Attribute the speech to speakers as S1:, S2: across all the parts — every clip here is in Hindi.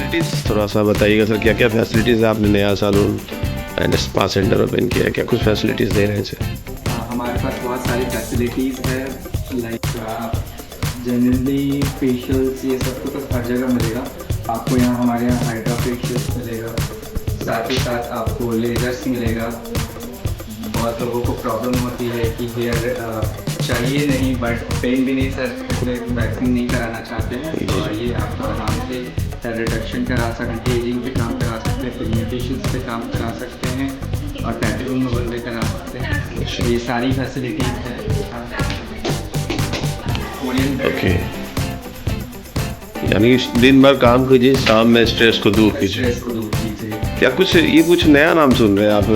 S1: फैसिलिटीज़ थोड़ा सा बताइएगा सर, क्या क्या फैसिलिटीज़ है? आपने नया salon and spa centre open किया है, क्या कुछ फैसिलिटीज़ दे रहे हैं सर?
S2: हमारे पास बहुत सारी फैसिलिटीज़ है, लाइक जनरली फेशियल्स ये सब तो हर जगह मिलेगा आपको। यहाँ हमारे यहाँ हाइड्रा फेशियल्स मिलेगा, साथ ही साथ आपको लेजर्स मिलेगा। बहुत लोगों को प्रॉब्लम होती है कि हेयर चाहिए नहीं बट पेन भी नहीं, सर वैक्सिंग नहीं कराना चाहते हैं, तो ये आप आराम से हेयर रिडक्शन करा सकते हैं, एजिंग पे काम करा सकते हैं, पिगमेंटेशन पे काम करा सकते हैं और टैटू रिमूवल भी करा सकते हैं। ये सारी फैसिलिटीज़ है।
S1: ओके, यानी दिन भर काम कीजिए, शाम में स्ट्रेस को दूर कीजिए। क्या कुछ ये कुछ नया नाम सुन रहे हैं आप?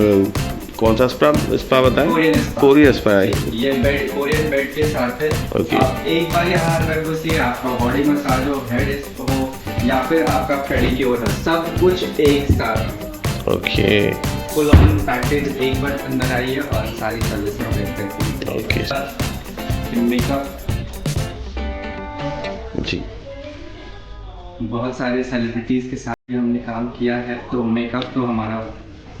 S1: कौन सा स्पा बताएं? कोरियन स्पा है।
S2: ये बेड, कोरियन बेड के साथ है।
S1: ओके।
S2: आप एक बार यहाँ अगर घुसिए, आपका बॉडी मसाज हो, हेड हो या फिर आपका पेडिक्योर हो, सब कुछ एक साथ।
S1: Okay,
S2: full on package. एक बार अंदर आइए और सारी सर्विस प्रोवाइड करते हैं।
S1: ओके।
S2: मेकअप
S1: जी,
S2: बहुत सारे सेलिब्रिटीज़ के साथ भी हमने काम किया है, तो मेकअप तो हमारा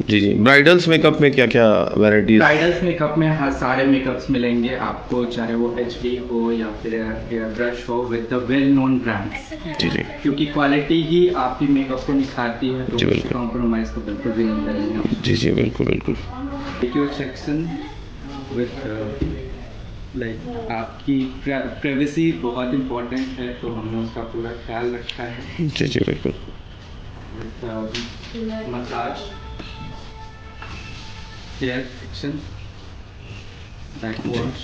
S1: जी जी। ब्राइडल्स मेकअप में क्या क्या वैराइटीज?
S2: ब्राइडल्स मेकअप में हर सारे मेकअप्स मिलेंगे आपको, चाहे वो एचडी हो या फिर हेयर ब्रश हो, with the well known brands.
S1: जी जी
S2: क्योंकि क्वालिटी ही आपकी मेकअप को निखारती है, तो
S1: जी, बिल्कुल।
S2: कॉम्प्रोमाइज़ को बिल्कुल भी नहीं करेंगे हम।
S1: जी जी, बिल्कुल बिल्कुल।
S2: सिक्योर सेक्शन विथ लाइक आपकी प्राइवेसी बहुत इम्पोर्टेंट है, तो हमने उसका पूरा ख्याल रखा है।
S1: जी जी, बिल्कुल।
S2: Massage, hair section, back wash,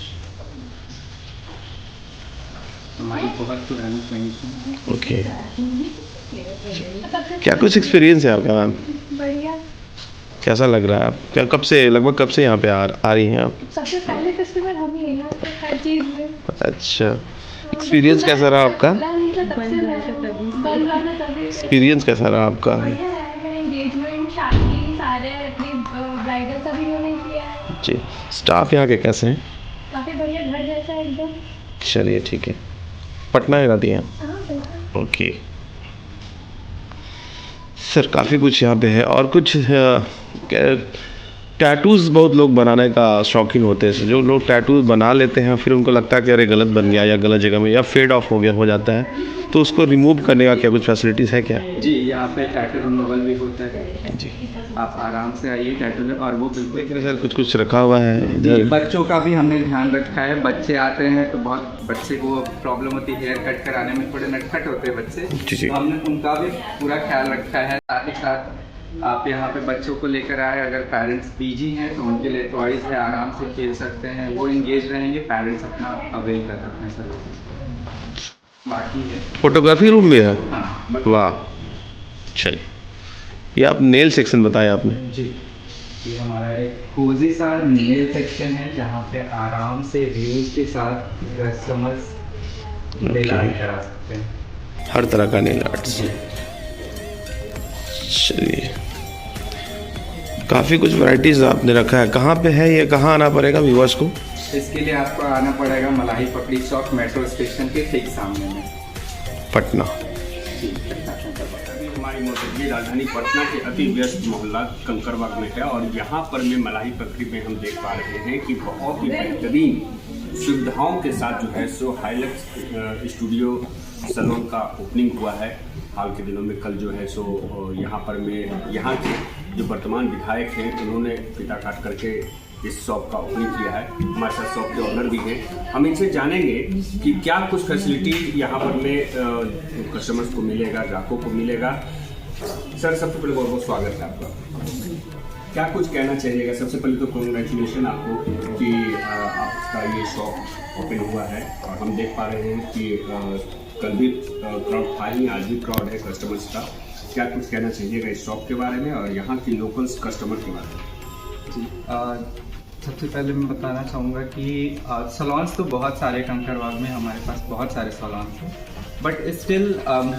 S2: हमारी बहुत पुरानी कंडीशन।
S1: ओके, क्या कुछ एक्सपीरियंस है आपका मैम?
S3: बढ़िया।
S1: कैसा लग रहा है? आप क्या कब से, लगभग कब से यहाँ पे आ रही हैं आप?
S3: सबसे पहले कस्टमर हम ही हैं यहाँ पे हर चीज़ में।
S1: अच्छा, एक्सपीरियंस कैसा रहा आपका? एक्सपीरियंस कैसा रहा आपका?
S3: एंगेजमेंट, शादी, सारे अपनी ब्राइडल सभी उन्होंने किया है।
S1: जी, स्टाफ यहाँ के कैसे हैं?
S3: काफ़ी बढ़िया, घर जैसा एकदम।
S1: चलिए ठीक है। पटना में रहती हैं?
S3: हाँ बिल्कुल।
S1: ओके सर, काफ़ी कुछ यहाँ पे है और कुछ टैटूज़ बहुत लोग बनाने का शौकीन होते हैं। जो लोग टैटूज़ बना लेते हैं फिर उनको लगता है कि अरे गलत बन गया या गलत जगह में या फेड ऑफ हो गया हो जाता है, तो उसको रिमूव करने का क्या कुछ फैसिलिटीज़ है क्या?
S2: जी, यहाँ पे टैटू रिमूवल भी होता है।
S1: जी,
S2: आप आराम से आइए टैटू, और वो बिल्कुल
S1: देखिए सर कुछ रखा हुआ है
S2: जी।
S1: इधर।
S2: बच्चों का भी हमने ध्यान रखा है। बच्चे आते हैं तो बहुत बच्चे को प्रॉब्लम होती है, हेयर कट कराने में थोड़े नटखट होते हैं बच्चे,
S1: जी जी।
S2: तो हमने उनका भी पूरा ख्याल रखा है। साथ ही साथ आप यहाँ पे बच्चों को लेकर आए, अगर पेरेंट्स बिजी हैं तो उनके लिए टॉयज़ है, आराम से खेल सकते हैं, वो इंगेज रहेंगे, पेरेंट्स अपना अवेल कर सकते हैं सर। बाकी है
S1: फोटोग्राफी रूम भी है?
S2: हाँ,
S1: वाह, चलिए। ये आप नेल सेक्शन बताया आपने?
S2: जी, ये हमारा एक कोजी सा नेल सेक्शन है जहाँ पे आराम से व्यूज के साथ कस्टमर्स नेल आर्ट करा सकते हैं।
S1: हर तरह का नेल आर्ट्स। चलिए, काफ़ी कुछ वैराइटीज़ आपने रखा है। कहाँ पे है ये, कहाँ आना पड़ेगा व्यूअर्स को?
S2: इसके लिए आपको आना पड़ेगा मलाई पकड़ी चौक मेट्रो स्टेशन के ठीक सामने में,
S1: पटना।
S4: हमारी मौजूदगी राजधानी पटना के अति व्यस्त मोहल्ला कंकड़बाग में है और यहाँ पर में मलाई पकड़ी में हम देख पा रहे हैं कि बहुत ही बेहतरीन सुविधाओं के साथ जो है सो हाईलैक्स स्टूडियो सैलून का ओपनिंग हुआ है हाल के दिनों में। कल जो है सो यहाँ पर में यहाँ के जो वर्तमान विधायक हैं उन्होंने फीता काट करके इस शॉप का ओपनिंग किया है। हमारे साथ शॉप के ऑनर भी हैं, हम इनसे जानेंगे कि क्या कुछ फैसिलिटी यहाँ पर में कस्टमर्स को मिलेगा, ग्राहकों को मिलेगा। सर, सबसे पहले बहुत बहुत स्वागत है आपका। क्या कुछ कहना चाहिएगा? सबसे पहले तो कॉन्ग्रेचुलेशन आपको कि आपका ये शॉप ओपन हुआ है और हम देख पा रहे हैं कि कल भी क्राउड था ही, आज भी क्राउड है कस्टमर्स का। क्या कुछ कहना चाहिएगा इस शॉप के बारे में और यहाँ की लोकल्स कस्टमर के बारे में?
S2: जी, सबसे पहले मैं बताना चाहूँगा कि सैलून्स तो बहुत सारे कंकड़बाग में हमारे पास बहुत सारे सैलून्स हैं, बट स्टिल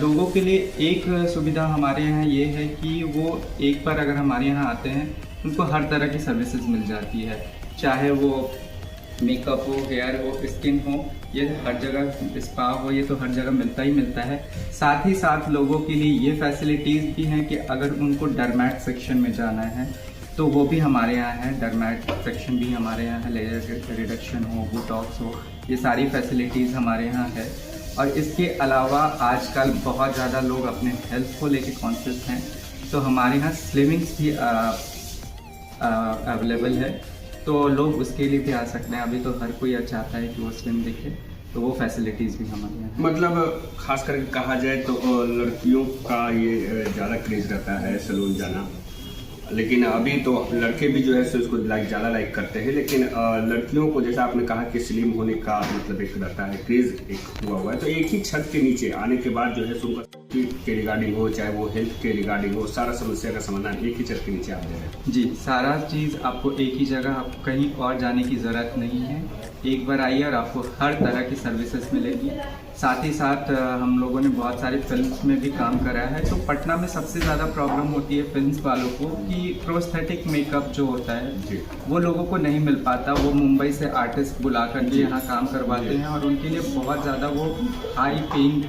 S2: लोगों के लिए एक सुविधा हमारे यहाँ ये है कि वो एक बार अगर हमारे यहाँ आते हैं उनको हर तरह की सर्विसेज मिल जाती है, चाहे वो मेकअप हो, हेयर हो, स्किन हो, ये हर जगह, स्पा हो, ये तो हर जगह मिलता ही मिलता है। साथ ही साथ लोगों के लिए ये फैसिलिटीज़ भी हैं कि अगर उनको डर्मैट सेक्शन में जाना है तो वो भी हमारे यहाँ है। डर्मैट सेक्शन भी हमारे यहाँ है, लेजर रिडक्शन हो, बोटॉक्स हो, ये सारी फैसिलिटीज़ हमारे यहाँ है। और इसके अलावा आजकल बहुत ज़्यादा लोग अपने हेल्थ को लेके कॉन्शियस हैं, तो हमारे यहाँ स्लिमिंग्स भी अवेलेबल है, तो लोग उसके लिए भी आ सकते हैं। अभी तो हर कोई चाहता है कि वो स्लिम दिखे, तो वो फैसिलिटीज़ भी हमारे यहाँ है।
S4: मतलब खास करके कहा जाए तो लड़कियों का ये ज़्यादा क्रेज रहता है सैलून जाना, लेकिन अभी तो लड़के भी जो है सो इसको ज़्यादा लाइक करते हैं, लेकिन लड़कियों को जैसा आपने कहा कि स्लिम होने का मतलब एक रहता है क्रेज एक हुआ है, तो एक ही छत के नीचे आने के बाद जो है सो के रिगार्डिंग हो, चाहे वो हेल्थ के रिगार्डिंग हो, सारा समस्या का समाधान एक ही छत के नीचे आप दे रहे हैं।
S2: जी, सारा चीज़ आपको एक ही जगह, आपको कहीं और जाने की ज़रूरत नहीं है। एक बार आइए और आपको हर तरह की सर्विसेज मिलेगी। साथ ही साथ हम लोगों ने बहुत सारी फिल्म्स में भी काम करा है, तो पटना में सबसे ज़्यादा प्रॉब्लम होती है फिल्म्स वालों को कि प्रोस्थेटिक मेकअप जो होता है वो लोगों को नहीं मिल पाता। वो मुंबई से आर्टिस्ट बुला कर के यहाँ काम करवाते हैं और उनके लिए बहुत ज़्यादा वो हाई पेइंग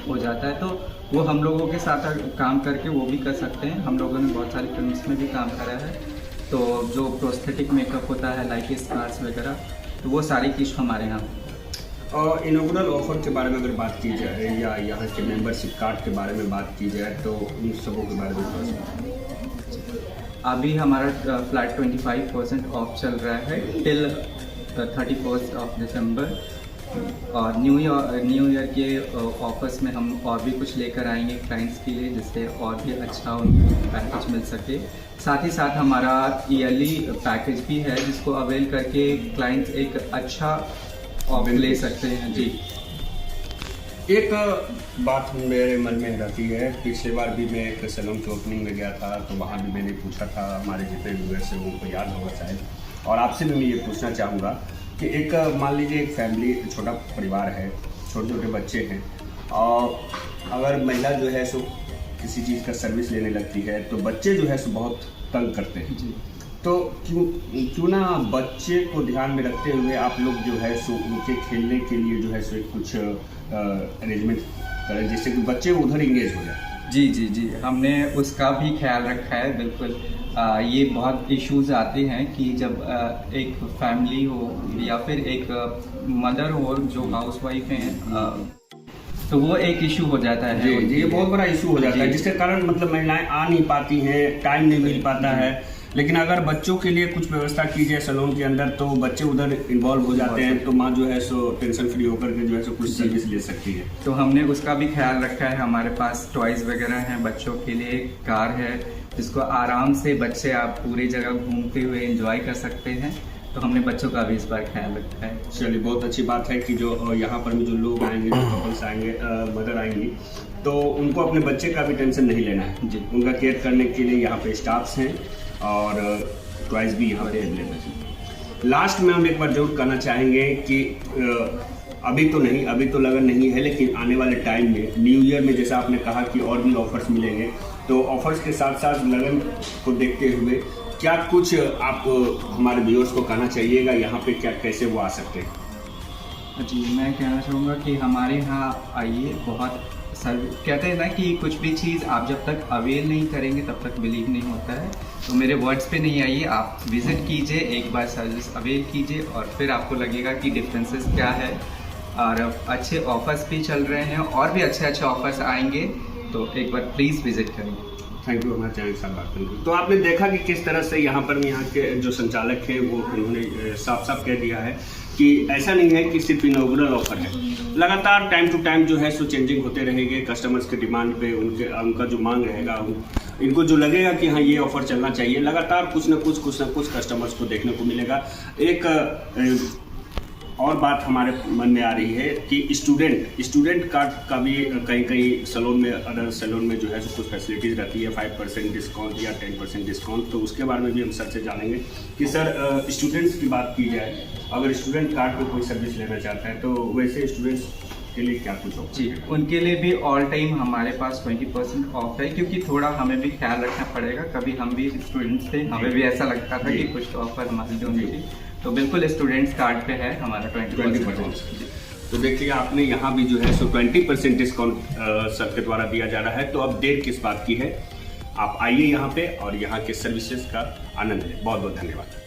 S2: हो जाता है, तो वो हम लोगों के साथ काम करके वो भी कर सकते हैं। हम लोगों ने बहुत सारी फिल्म्स में भी काम करा है, तो जो प्रोस्थेटिक मेकअप होता है लाइक स्कार्स वगैरह, तो वो सारी चीज़ हमारे यहाँ।
S4: और इनॉग्रल ऑफर के बारे में अगर बात की जाए या यहाँ के मेंबरशिप कार्ड के बारे में बात की जाए, तो इन सबों के बारे में
S2: अभी हमारा फ्लैट 25% ऑफ चल रहा है टिल 31 ऑफ दिसंबर, और न्यू ईयर के ऑफर्स में हम और भी कुछ लेकर आएंगे क्लाइंट्स के लिए, जिससे और भी अच्छा उनको पैकेज मिल सके। साथ ही साथ हमारा ईयरली पैकेज भी है, जिसको अवेल करके क्लाइंट्स एक अच्छा ऑफर ले सकते हैं। जी,
S4: एक बात मेरे मन में रहती है, पिछली बार भी मैं एक सैलून की ओपनिंग में गया था, तो वहाँ भी मैंने पूछा था, हमारे जितने व्यूअर्स हैं उनको याद होगा शायद, और आपसे भी मैं ये पूछना चाहूँगा कि एक मान लीजिए एक फैमिली, छोटा परिवार है, छोटे छोटे बच्चे हैं, और अगर महिला जो है सो किसी चीज़ का सर्विस लेने लगती है तो बच्चे जो है सो बहुत तंग करते हैं।
S2: जी,
S4: तो क्यों ना बच्चे को ध्यान में रखते हुए आप लोग जो है सो उनके खेलने के लिए जो है सो कुछ अरेंजमेंट करें, जिससे कि बच्चे उधर इंगेज हो जाए।
S2: जी जी जी, हमने उसका भी ख्याल रखा है बिल्कुल। ये बहुत इश्यूज आते हैं कि जब एक फैमिली हो या फिर एक मदर हो जो हाउसवाइफ हैं, तो वो एक इशू हो जाता है।
S4: जी, ये बहुत बड़ा इशू हो जाता है, जिसके कारण मतलब महिलाएं आ नहीं पाती हैं, टाइम नहीं मिल पाता है। लेकिन अगर बच्चों के लिए कुछ व्यवस्था की जाए सैलून के अंदर, तो बच्चे उधर इन्वॉल्व हो जाते हैं, तो माँ जो है सो टेंशन फ्री होकर के जो है सो कुछ सर्विस ले सकती है।
S2: तो हमने उसका भी ख्याल रखा है। हमारे पास टॉयज वगैरह हैं बच्चों के लिए, कार है जिसको आराम से बच्चे आप पूरी जगह घूमते हुए एंजॉय कर सकते हैं, तो हमने बच्चों का भी इस बार ख्याल रखा है।
S4: चलिए, बहुत अच्छी बात है कि जो यहाँ पर भी जो लोग आएंगे, जो कपल्स आएंगे, मदर आएंगी, तो उनको अपने बच्चे का भी टेंशन नहीं लेना है।
S2: जी,
S4: उनका केयर करने के लिए यहाँ पे स्टाफ्स हैं और टॉयज भी यहाँ पे अवेलेबल है। लास्ट में हम एक बार जरूर कहना चाहेंगे कि अभी तो नहीं, अभी तो लगन नहीं है, लेकिन आने वाले टाइम में न्यू ईयर में जैसा आपने कहा कि और भी ऑफर्स मिलेंगे, तो ऑफर्स के साथ साथ लगन को देखते हुए क्या कुछ आप हमारे व्यूअर्स को कहना चाहिएगा, यहाँ पे क्या कैसे वो आ सकते हैं?
S2: जी, मैं कहना चाहूँगा कि हमारे यहाँ आइए। बहुत कहते हैं ना कि कुछ भी चीज़ आप जब तक अवेल नहीं करेंगे तब तक बिलीव नहीं होता है, तो मेरे वर्ड्स पे नहीं आइए, आप विजिट कीजिए, एक बार सर्विस अवेल कीजिए, और फिर आपको लगेगा कि डिफरेंसेस क्या है। और अच्छे ऑफर्स भी चल रहे हैं, और भी अच्छे ऑफर्स आएंगे, तो एक बार प्लीज़ विजिट करें।
S4: थैंक यू हमारे चैनल के साथ बात करने के लिए। तो आपने देखा कि किस तरह से यहाँ पर यहाँ के जो संचालक हैं वो उन्होंने साफ साफ कह दिया है कि ऐसा नहीं है कि सिर्फ इनॉग्रल ऑफर है, लगातार टाइम टू टाइम जो है सो चेंजिंग होते रहेंगे कस्टमर्स के डिमांड पे, उनका जो मांग रहेगा, इनको जो लगेगा कि हाँ ये ऑफर चलना चाहिए, लगातार कुछ ना कुछ कस्टमर्स को देखने को मिलेगा। एक और बात हमारे मन में आ रही है कि स्टूडेंट कार्ड का भी कहीं सैलून में, अदर सैलून में जो है सो कुछ फैसिलिटीज़ रहती है, 5% डिस्काउंट या 10% डिस्काउंट, तो उसके बारे में भी हम सर से जानेंगे कि सर स्टूडेंट्स की बात की जाए, अगर स्टूडेंट कार्ड पे कोई सर्विस लेना चाहता है तो वैसे स्टूडेंट्स के लिए क्या कुछ ऑफर?
S2: जी, उनके लिए भी ऑल टाइम हमारे पास 20% ऑफ है, क्योंकि थोड़ा हमें भी ख्याल रखना पड़ेगा। कभी हम भी स्टूडेंट्स थे, हमें भी ऐसा लगता था कि कुछ तो ऑफर हमारी जो थी, तो बिल्कुल स्टूडेंट्स कार्ड पे है हमारा 20%।
S4: तो देखिए आपने यहाँ भी जो है सो 20% डिस्काउंट सर के द्वारा दिया जा रहा है। तो अब देर किस बात की है, आप आइए यहाँ पे और यहाँ के सर्विसेज का आनंद लें। बहुत बहुत धन्यवाद।